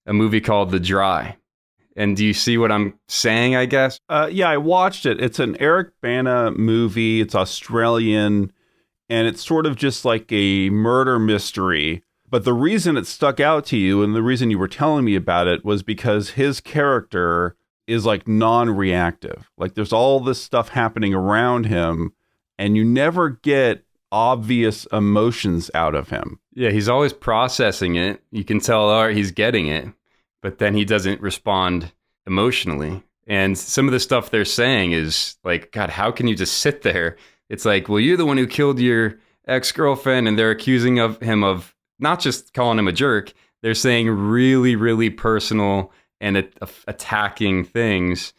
a movie called The Dry. And do you see what I'm saying, I guess? Yeah, I watched it. It's an Eric Bana movie. It's Australian, and it's sort of just like a murder mystery. But the reason it stuck out to you and the reason you were telling me about it was because his character is like non-reactive. Like there's all this stuff happening around him, and you never get obvious emotions out of him. Yeah, he's always processing it. You can tell, all right, he's getting it. But then he doesn't respond emotionally. And some of the stuff they're saying is like, God, how can you just sit there? It's like, well, you're the one who killed your ex-girlfriend, and they're accusing him of not just calling him a jerk. They're saying really, really personal and attacking things.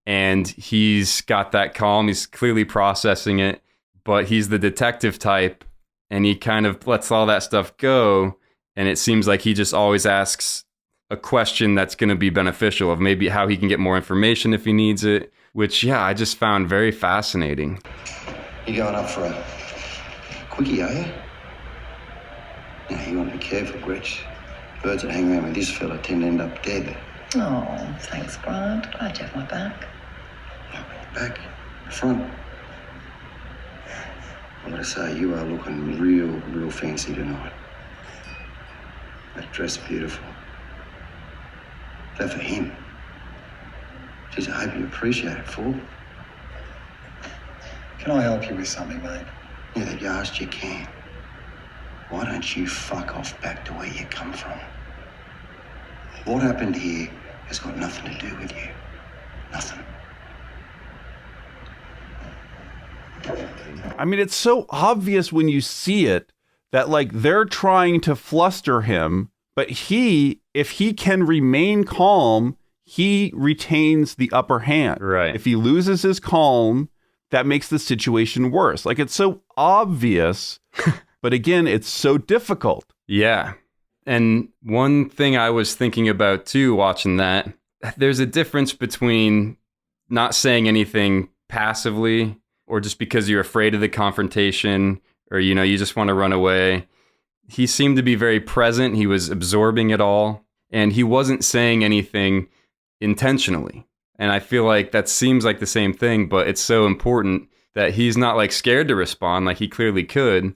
And he's got that calm. He's clearly processing it, but he's the detective type, and he kind of lets all that stuff go. And it seems like he just always asks a question that's going to be beneficial of maybe how he can get more information if he needs it, which, yeah, I just found very fascinating. You going up for a quickie, are you? Now, you want to be careful, Gretch. Birds that hang around with this fella tend to end up dead. Oh, thanks, Grant. Glad you have my back. Back, front. I'm going to say you are looking real fancy tonight. That dress beautiful. That for him. Geez, I hope you appreciate it, Faulk. Can I help you with something, mate? Yeah, that you asked you can. Why don't you fuck off back to where you come from? What happened here has got nothing to do with you. Nothing. I mean, it's so obvious when you see it that like they're trying to fluster him, but if he can remain calm, he retains the upper hand. Right. If he loses his calm, that makes the situation worse. Like it's so obvious, but again, it's so difficult. Yeah. And one thing I was thinking about too, watching that, there's a difference between not saying anything passively or just because you're afraid of the confrontation or, you know, you just want to run away. He seemed to be very present. He was absorbing it all, and he wasn't saying anything intentionally. And I feel like that seems like the same thing, but it's so important that he's not like scared to respond like he clearly could,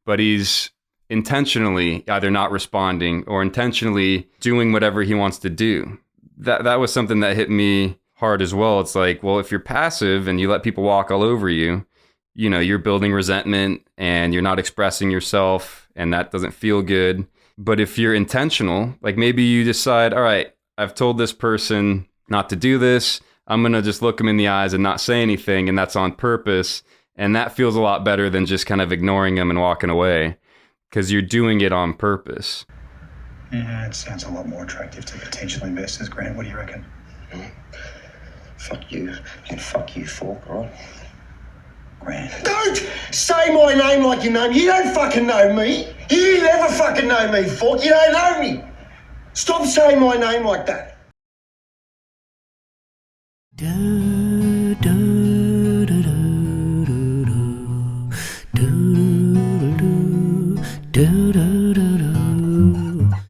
but he's intentionally either not responding or intentionally doing whatever he wants to do. That was something that hit me hard as well. It's like, well, if you're passive and you let people walk all over you, you know, you're building resentment and you're not expressing yourself, and that doesn't feel good. But if you're intentional, like maybe you decide, all right, I've told this person not to do this. I'm going to just look them in the eyes and not say anything. And that's on purpose. And that feels a lot better than just kind of ignoring them and walking away, because you're doing it on purpose. Yeah, it sounds a lot more attractive to potential investors, Grant. What do you reckon? Fuck you, and fuck you, Faulk, right? Grant. Don't say my name like you know me. You don't fucking know me. You never fucking know me, Faulk. You don't know me. Stop saying my name like that.